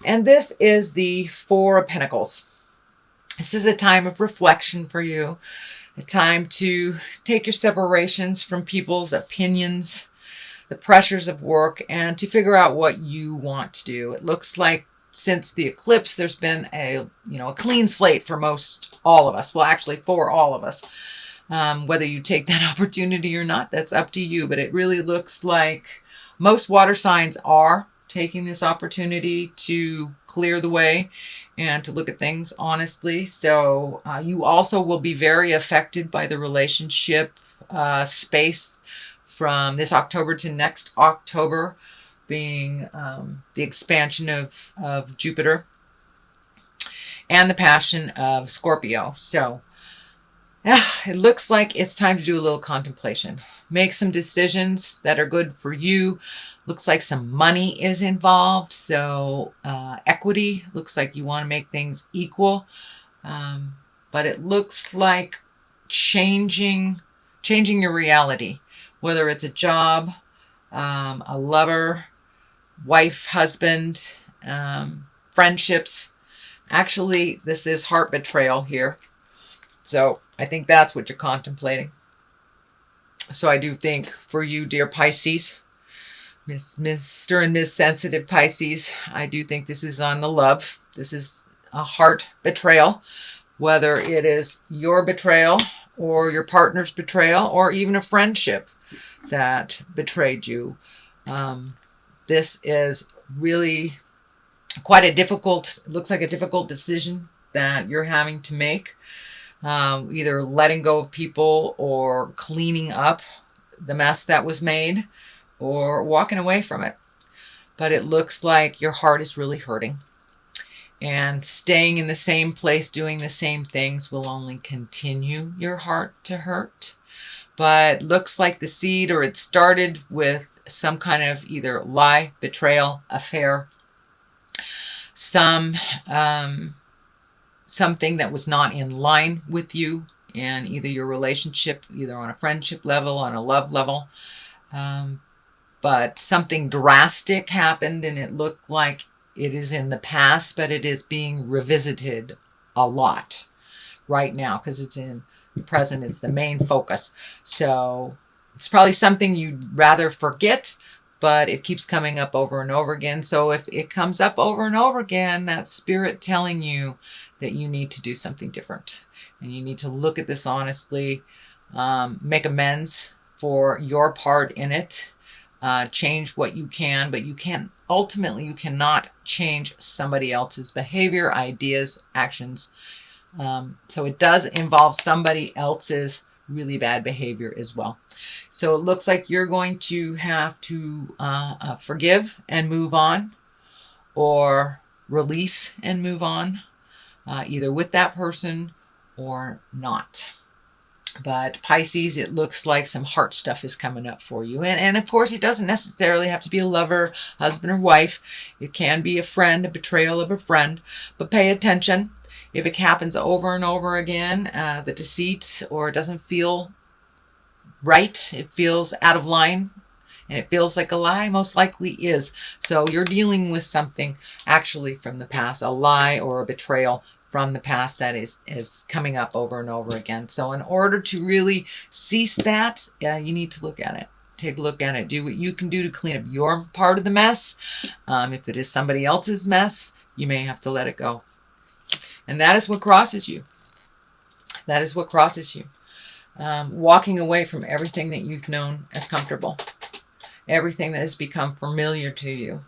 And this is the Four of Pentacles. This is a time of reflection for you, a time to take your separations from people's opinions, the pressures of work, and to figure out what you want to do. It looks like since the eclipse, there's been a clean slate for most all of us. Well, actually, for all of us. Whether you take that opportunity or not, that's up to you. But it really looks like most water signs are taking this opportunity to clear the way and to look at things honestly. So you also will be very affected by the relationship space from this October to next October, being the expansion of Jupiter and the passion of Scorpio. So it looks like it's time to do a little contemplation. Make some decisions that are good for you. Looks like some money is involved. So equity, looks like you want to make things equal. But it looks like changing your reality, whether it's a job, a lover, wife, husband, friendships. Actually, this is heart betrayal here. So I think that's what you're contemplating. So I do think for you, dear Pisces, Mr. and Miss Sensitive Pisces, I do think this is on the love. This is a heart betrayal, whether it is your betrayal or your partner's betrayal or even a friendship that betrayed you. This is really quite a difficult, looks like a difficult decision that you're having to make. Either letting go of people or cleaning up the mess that was made or walking away from it. But it looks like your heart is really hurting. And staying in the same place, doing the same things will only continue your heart to hurt. But looks like the seed, or it started with some kind of either lie, betrayal, affair, something that was not in line with you and either your relationship, either on a friendship level, on a love level. But something drastic happened, and it looked like it is in the past, but it is being revisited a lot right now because it's in the present. It's the main focus. So it's probably something you'd rather forget, but it keeps coming up over and over again. So if it comes up over and over again, that's spirit telling you that you need to do something different. And you need to look at this honestly, make amends for your part in it, change what you can, but you can't, ultimately you cannot change somebody else's behavior, ideas, actions. So it does involve somebody else's really bad behavior as well. So it looks like you're going to have to forgive and move on, or release and move on, either with that person or not. But Pisces, it looks like some heart stuff is coming up for you. And of course, it doesn't necessarily have to be a lover, husband, or wife. It can be a friend, a betrayal of a friend. But pay attention. If it happens over and over again, the deceit, or it doesn't feel right, it feels out of line, and it feels like a lie, most likely is. So you're dealing with something actually from the past, a lie or a betrayal from the past that is coming up over and over again. So in order to really cease that, you need to look at it. Take a look at it. Do what you can do to clean up your part of the mess. If it is somebody else's mess, you may have to let it go. And that is what crosses you. That is what crosses you. Walking away from everything that you've known as comfortable. Everything that has become familiar to you.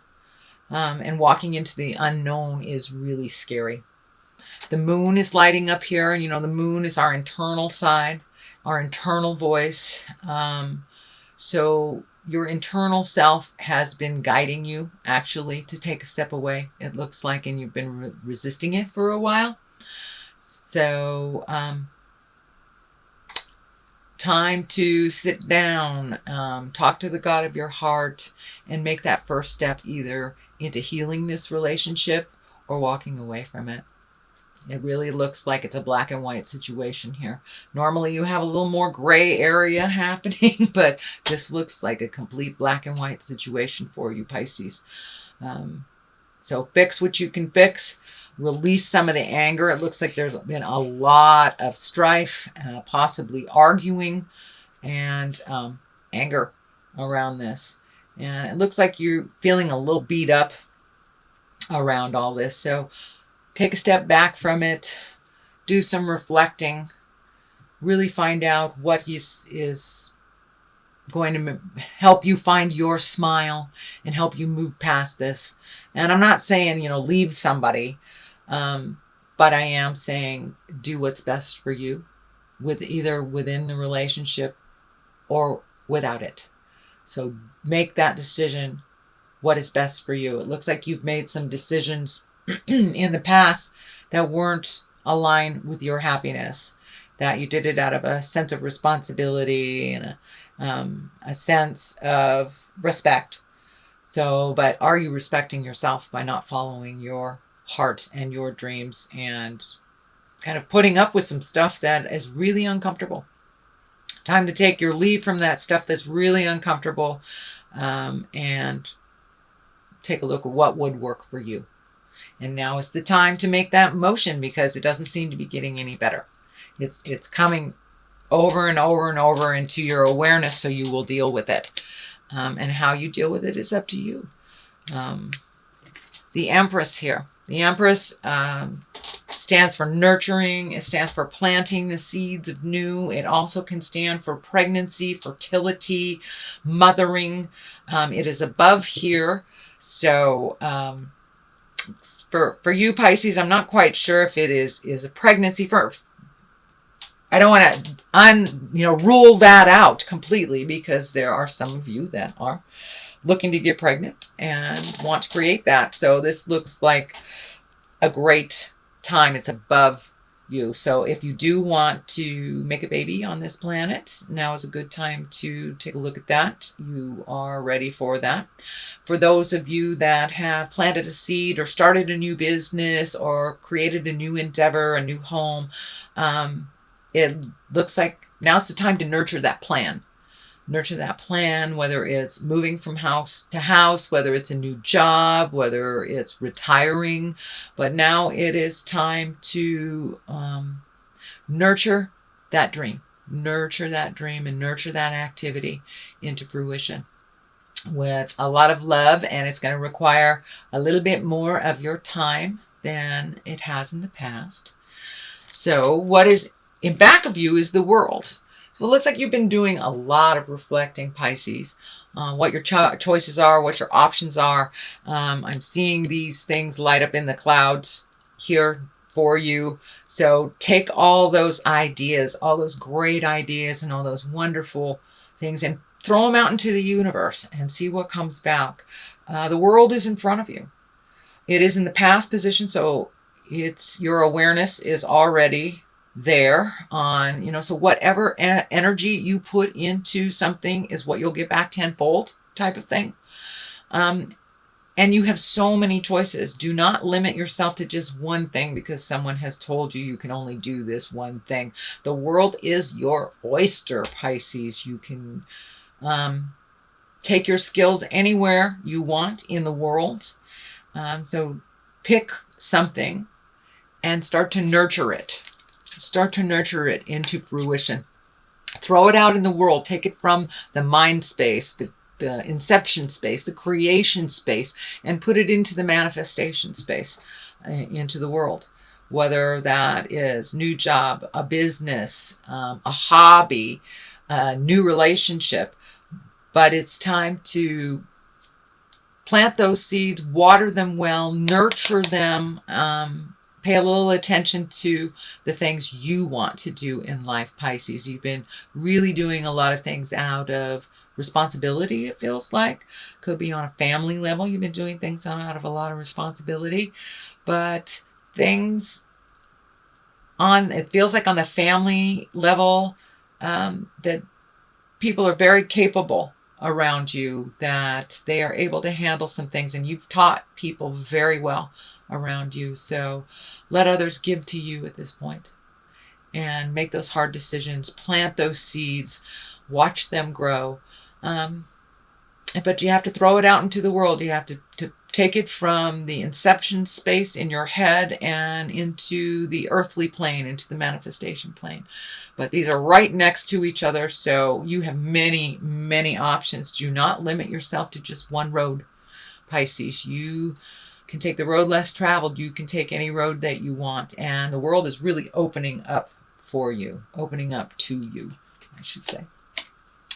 And walking into the unknown is really scary. The moon is lighting up here. And, the moon is our internal side, our internal voice. So your internal self has been guiding you, actually, to take a step away, it looks like, and you've been resisting it for a while. So time to sit down, talk to the God of your heart, and make that first step either into healing this relationship or walking away from it. It really looks like it's a black and white situation here. Normally you have a little more gray area happening, but this looks like a complete black and white situation for you, Pisces. So fix what you can fix. Release some of the anger. It looks like there's been a lot of strife, possibly arguing, and anger around this. And it looks like you're feeling a little beat up around all this. So take a step back from it. Do some reflecting. Really find out what is going to help you find your smile and help you move past this. And I'm not saying, leave somebody, but I am saying do what's best for you, with either within the relationship or without it. So make that decision, what is best for you. It looks like you've made some decisions in the past that weren't aligned with your happiness, that you did it out of a sense of responsibility and a sense of respect. So, but are you respecting yourself by not following your heart and your dreams and kind of putting up with some stuff that is really uncomfortable? Time to take your leave from that stuff that's really uncomfortable, and take a look at what would work for you. And now is the time to make that motion, because it doesn't seem to be getting any better. It's coming over and over and over into your awareness, so you will deal with it. And how you deal with it is up to you. The Empress here. The Empress stands for nurturing. It stands for planting the seeds of new. It also can stand for pregnancy, fertility, mothering. It is above here. So for you, Pisces, I'm not quite sure if it is a pregnancy. I don't want to rule that out completely, because there are some of you that are looking to get pregnant and want to create that. So this looks like a great time. It's above you. So if you do want to make a baby on this planet, now is a good time to take a look at that. You are ready for that. For those of you that have planted a seed or started a new business or created a new endeavor, a new home, it looks like now's the time to nurture that plan. Nurture that plan, whether it's moving from house to house, whether it's a new job, whether it's retiring. But now it is time to nurture that dream. Nurture that dream and nurture that activity into fruition with a lot of love. And it's going to require a little bit more of your time than it has in the past. So what is in back of you is the World. So it looks like you've been doing a lot of reflecting, Pisces, what your choices are, what your options are. I'm seeing these things light up in the clouds here for you. So take all those ideas, all those great ideas and all those wonderful things, and throw them out into the universe and see what comes back. The World is in front of you. It is in the past position, so your awareness is already there on, so whatever energy you put into something is what you'll get back tenfold, type of thing. And you have so many choices. Do not limit yourself to just one thing because someone has told you can only do this one thing. The world is your oyster, Pisces. You can take your skills anywhere you want in the world. So pick something and start to nurture it. Start to nurture it into fruition. Throw it out in the world. Take it from the mind space, the inception space, the creation space, and put it into the manifestation space, into the world. Whether that is new job, a business, a hobby, a new relationship. But it's time to plant those seeds, water them well, nurture them, pay a little attention to the things you want to do in life, Pisces. You've been really doing a lot of things out of responsibility, it feels like. Could be on a family level. You've been doing things out of a lot of responsibility. But things it feels like on the family level, that people are very capable around you, that they are able to handle some things, and you've taught people very well around you. So let others give to you at this point and make those hard decisions, plant those seeds, watch them grow. But you have to throw it out into the world. You have to take it from the inception space in your head and into the earthly plane, into the manifestation plane. But these are right next to each other, so you have many, many options. Do not limit yourself to just one road, Pisces. You can take the road less traveled. You can take any road that you want, and the world is really opening up for you, opening up to you, I should say.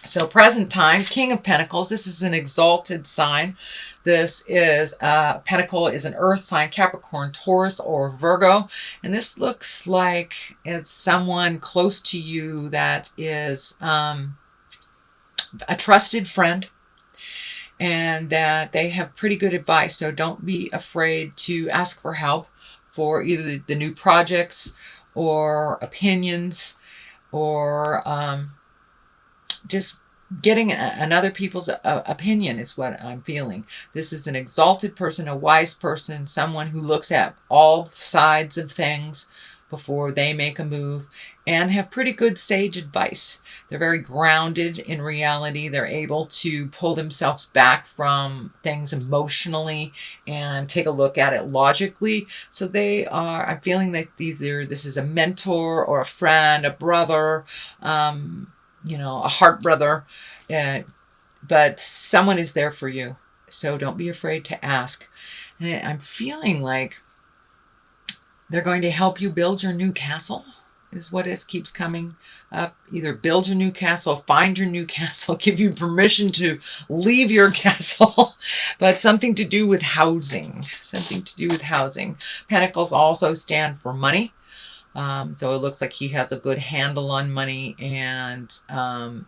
So present time, King of Pentacles. This is an exalted sign. This is Pentacle is an earth sign, Capricorn, Taurus, or Virgo. And this looks like it's someone close to you that is a trusted friend, and that they have pretty good advice. So don't be afraid to ask for help for either the new projects or opinions, or just getting another people's opinion is what I'm feeling. This is an exalted person, a wise person, someone who looks at all sides of things before they make a move, and have pretty good sage advice. They're very grounded in reality. They're able to pull themselves back from things emotionally and take a look at it logically. So they are, I'm feeling like either this is a mentor or a friend, a brother, you know, a heart brother, but someone is there for you. So don't be afraid to ask. And I'm feeling like they're going to help you build your new castle, is what it keeps coming up. Either build your new castle, find your new castle, give you permission to leave your castle, but something to do with housing, something to do with housing. Pentacles also stand for money. So it looks like he has a good handle on money, and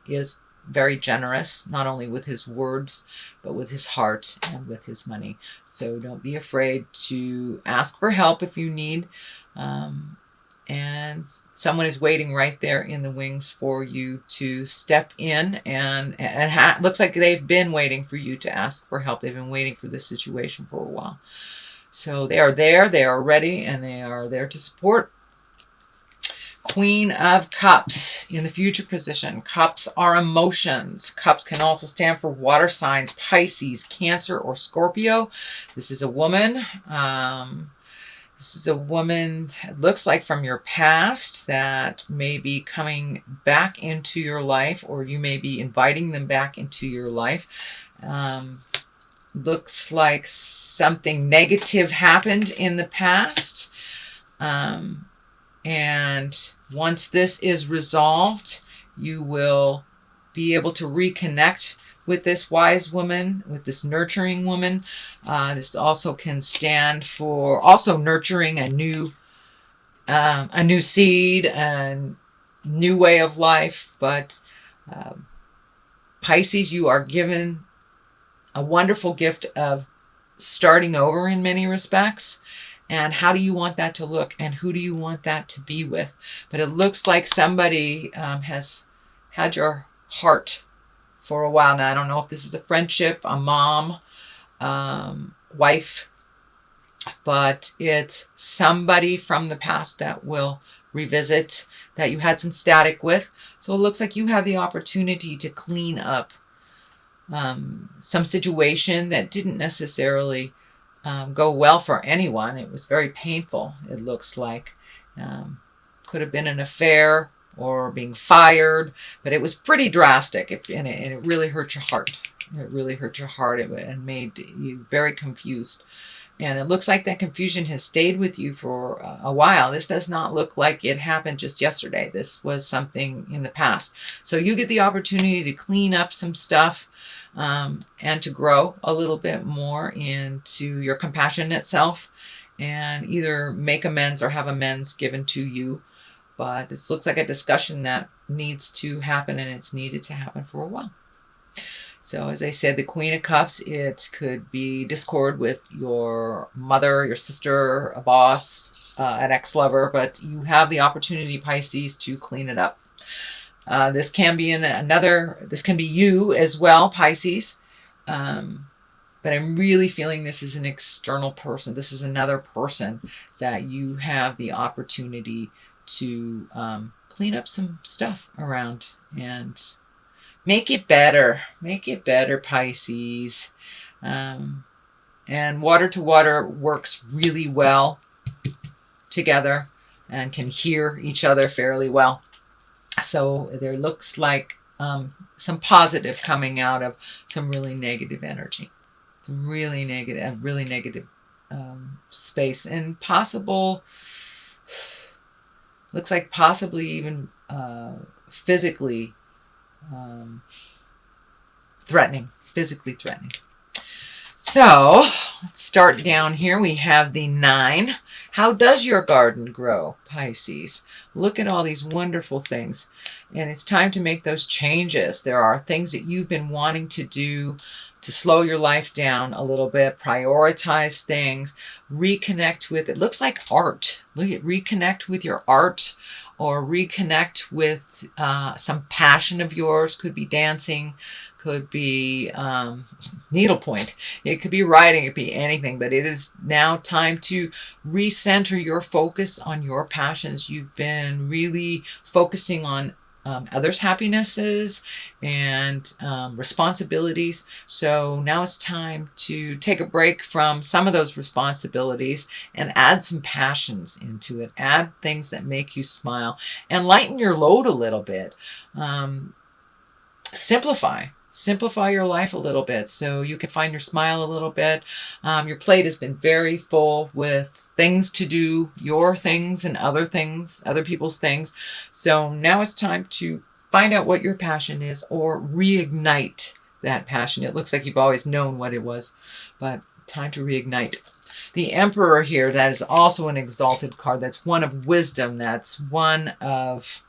is very generous, not only with his words, but with his heart and with his money. So don't be afraid to ask for help if you need. And someone is waiting right there in the wings for you to step in, and looks like they've been waiting for you to ask for help. They've been waiting for this situation for a while. So they are there, they are ready, and they are there to support. Queen of Cups in the future position. Cups are emotions. Cups can also stand for water signs, Pisces, Cancer, or Scorpio. This is a woman. This is a woman, it looks like from your past, that may be coming back into your life, or you may be inviting them back into your life. Looks like something negative happened in the past. And once this is resolved, you will be able to reconnect with this wise woman, with this nurturing woman. This also can stand for also nurturing a new seed and new way of life. But Pisces, you are given a wonderful gift of starting over in many respects. And how do you want that to look? And who do you want that to be with? But it looks like somebody has had your heart for a while now. I don't know if this is a friendship, a mom, wife, but it's somebody from the past that will revisit, that you had some static with. So it looks like you have the opportunity to clean up some situation that didn't necessarily go well for anyone. It was very painful, it looks like. Could have been an affair or being fired, but it was pretty drastic, and it really hurt your heart. It really hurt your heart and made you very confused. And it looks like that confusion has stayed with you for a while. This does not look like it happened just yesterday. This was something in the past. So you get the opportunity to clean up some stuff, and to grow a little bit more into your compassionate self, and either make amends or have amends given to you. But this looks like a discussion that needs to happen, and it's needed to happen for a while. So as I said, the Queen of Cups, it could be discord with your mother, your sister, a boss, an ex-lover, but you have the opportunity, Pisces, to clean it up. This can be this can be you as well, Pisces. But I'm really feeling this is an external person. This is another person that you have the opportunity to clean up some stuff around and make it better. Make it better, Pisces. And water to water works really well together and can hear each other fairly well. So there looks like some positive coming out of some really negative energy, some really negative space, and looks like possibly even physically physically threatening. So let's start down here. We have the 9. How does your garden grow, Pisces? Look at all these wonderful things. And it's time to make those changes. There are things that you've been wanting to do to slow your life down a little bit, prioritize things, reconnect with, it looks like art. Reconnect with your art, or reconnect with some passion of yours. Could be dancing, could be needlepoint, it could be writing, it could be anything, but it is now time to recenter your focus on your passions. You've been really focusing on others' happinesses and responsibilities. So now it's time to take a break from some of those responsibilities and add some passions into it. Add things that make you smile and lighten your load a little bit. Simplify your life a little bit so you can find your smile a little bit. Your plate has been very full with things to do, your things and other people's things. So now it's time to find out what your passion is, or reignite that passion. It looks like you've always known what it was, but time to reignite. The Emperor here, that is also an exalted card. That's one of wisdom. That's one of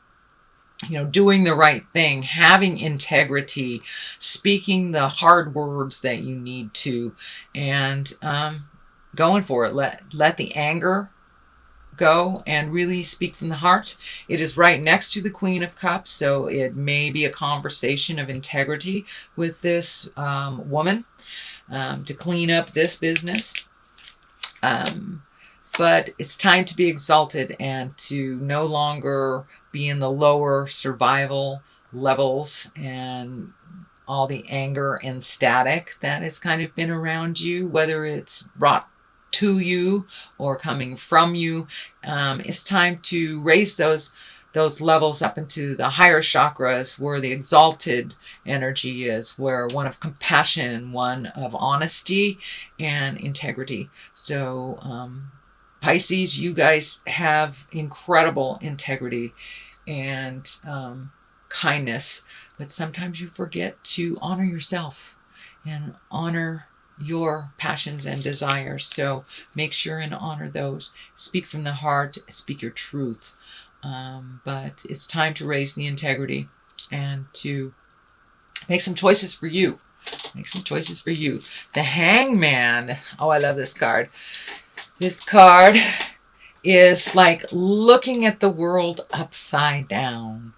doing the right thing, having integrity, speaking the hard words that you need to, and going for it. Let the anger go and really speak from the heart. It is right next to the Queen of Cups, so it may be a conversation of integrity with this woman to clean up this business. But it's time to be exalted and to no longer be in the lower survival levels and all the anger and static that has kind of been around you, whether it's brought to you or coming from you. It's time to raise those levels up into the higher chakras, where the exalted energy is, where one of compassion, one of honesty and integrity. So Pisces, you guys have incredible integrity and kindness, but sometimes you forget to honor yourself and honor your passions and desires. So make sure and honor those. Speak from the heart, speak your truth. But it's time to raise the integrity and to make some choices for you. Make some choices for you. The Hangman. Oh, I love this card. This card is like looking at the world upside down.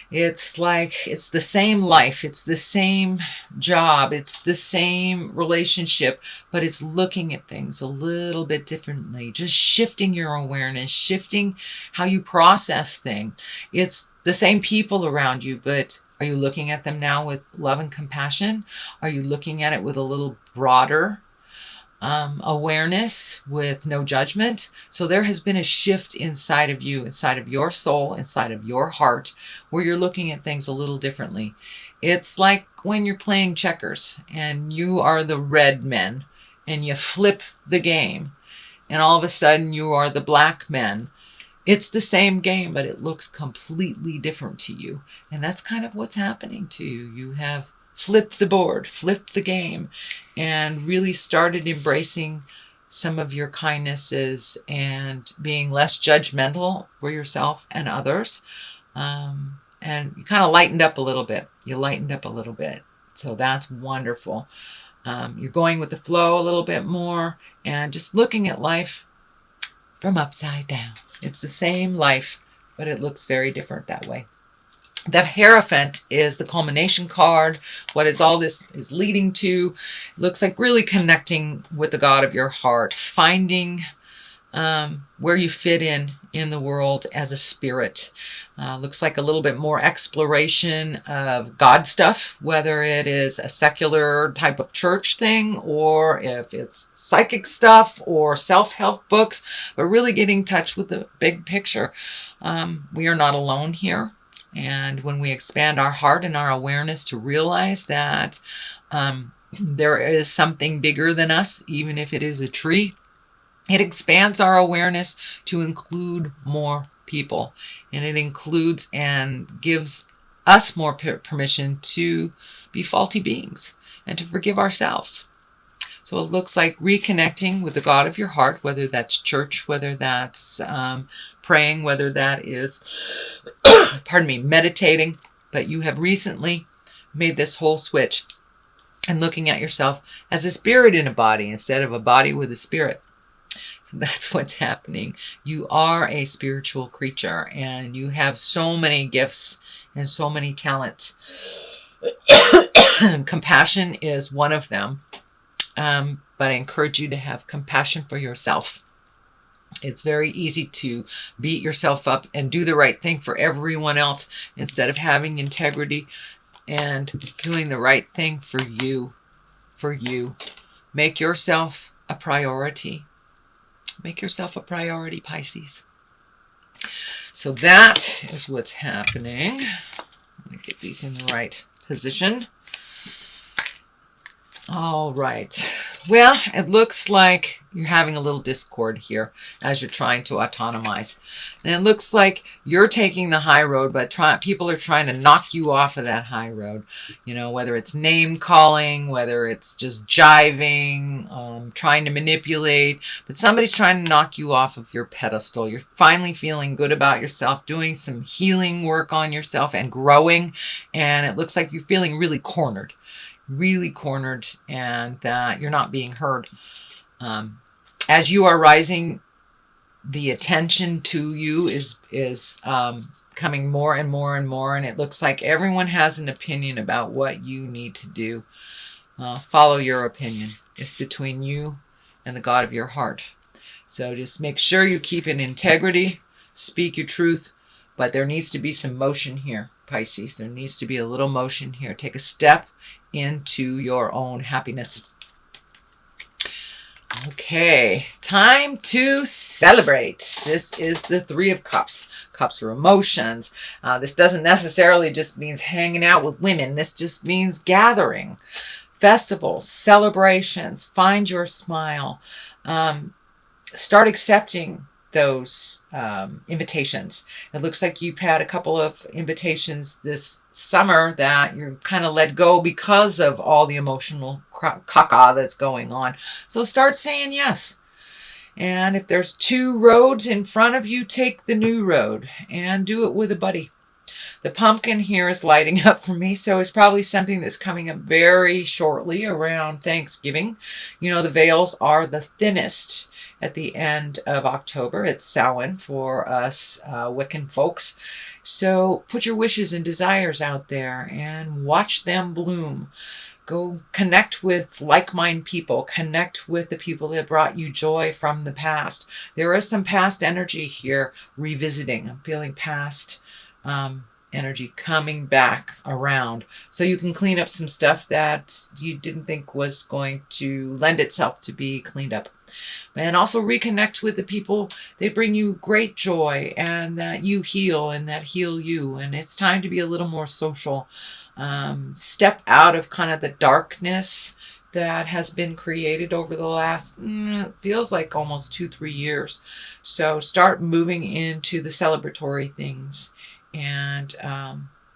It's like it's the same life, it's the same job, it's the same relationship, but it's looking at things a little bit differently, just shifting your awareness, shifting how you process things. It's the same people around you, but are you looking at them now with love and compassion? Are you looking at it with a little broader awareness, with no judgment? So there has been a shift inside of you, inside of your soul, inside of your heart, where you're looking at things a little differently. It's like when you're playing checkers and you are the red men and you flip the game and all of a sudden you are the black men. It's the same game, but it looks completely different to you. And that's kind of what's happening to you. You have flipped the board, flipped the game, and really started embracing some of your kindnesses and being less judgmental for yourself and others. And you kind of lightened up a little bit. You lightened up a little bit. So that's wonderful. You're going with the flow a little bit more and just looking at life from upside down. It's the same life, but it looks very different that way. The Hierophant is the culmination card. What is all this is leading to? It looks like really connecting with the God of your heart, finding where you fit in the world as a spirit. Looks like a little bit more exploration of God stuff, whether it is a secular type of church thing or if it's psychic stuff or self-help books, but really getting in touch with the big picture. We are not alone here. And when we expand our heart and our awareness to realize that there is something bigger than us, even if it is a tree, it expands our awareness to include more people. And it includes and gives us more permission to be faulty beings and to forgive ourselves. So it looks like reconnecting with the God of your heart, whether that's church, whether that's praying, whether that is, pardon me, meditating. But you have recently made this whole switch and looking at yourself as a spirit in a body instead of a body with a spirit. So that's what's happening. You are a spiritual creature and you have so many gifts and so many talents. Compassion is one of them. But I encourage you to have compassion for yourself. It's very easy to beat yourself up and do the right thing for everyone else instead of having integrity and doing the right thing for you. Make yourself a priority. Make yourself a priority, Pisces. So that is what's happening. Let me get these in the right position. All right. Well, it looks like you're having a little discord here as you're trying to autonomize. And it looks like you're taking the high road, but people are trying to knock you off of that high road. You know, whether it's name calling, whether it's just jiving, trying to manipulate, but somebody's trying to knock you off of your pedestal. You're finally feeling good about yourself, doing some healing work on yourself and growing. And it looks like you're feeling really cornered and that you're not being heard. As you are rising, the attention to you is coming more and more and more, and it looks like everyone has an opinion about what you need to do. Follow your opinion. It's between you and the God of your heart. So just make sure you keep in integrity, speak your truth, but there needs to be some motion here, Pisces. There needs to be a little motion here. Take a step into your own happiness. Okay, time to celebrate. This is the Three of Cups. Cups are emotions. This doesn't necessarily just means hanging out with women. This just means gathering, festivals, celebrations. Find your smile. Start accepting those invitations. It looks like you've had a couple of invitations this summer that you're kind of let go because of all the emotional caca that's going on. So start saying yes. And if there's two roads in front of you, take the new road and do it with a buddy. The pumpkin here is lighting up for me, so it's probably something that's coming up very shortly around Thanksgiving. You know, the veils are the thinnest at the end of October. It's Samhain for us Wiccan folks. So put your wishes and desires out there and watch them bloom. Go connect with like-minded people. Connect with the people that brought you joy from the past. There is some past energy here revisiting. I'm feeling past energy coming back around. So you can clean up some stuff that you didn't think was going to lend itself to be cleaned up. And also reconnect with the people. They bring you great joy and that you heal and that heal you. And it's time to be a little more social. Step out of kind of the darkness that has been created over the last, it feels like almost 2-3 years. So start moving into the celebratory things and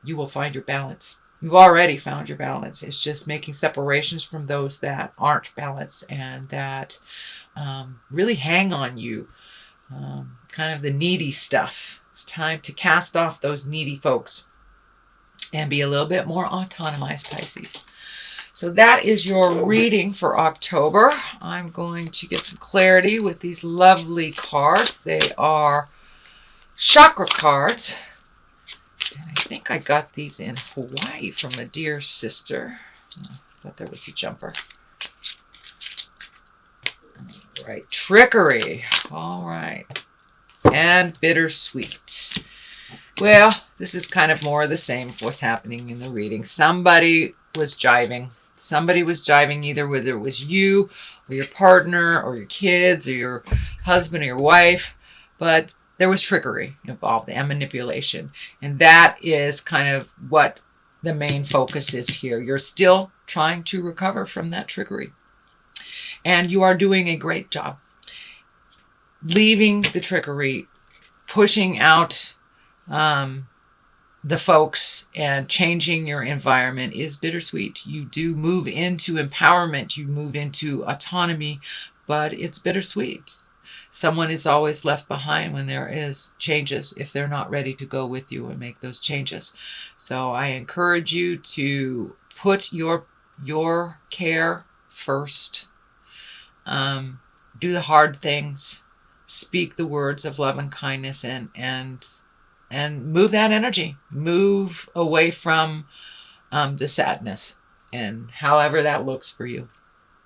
you will find your balance. You've already found your balance. It's just making separations from those that aren't balanced and that really hang on you. Kind of the needy stuff. It's time to cast off those needy folks and be a little bit more autonomized, Pisces. So that is your reading for October. I'm going to get some clarity with these lovely cards. They are chakra cards. And I think I got these in Hawaii from a dear sister. I thought there was a jumper. right. Trickery. All right. And bittersweet. Well, this is kind of more of the same of what's happening in the reading. Somebody was jiving. Somebody was jiving, either whether it was you or your partner or your kids or your husband or your wife, but there was trickery involved and manipulation. And that is kind of what the main focus is here. You're still trying to recover from that trickery. And you are doing a great job. Leaving the trickery, pushing out the folks, and changing your environment is bittersweet. You do move into empowerment, you move into autonomy, but it's bittersweet. Someone is always left behind when there is changes, if they're not ready to go with you and make those changes. So I encourage you to put your care first. Do the hard things. Speak the words of love and kindness, and move that energy. Move away from the sadness, and however that looks for you.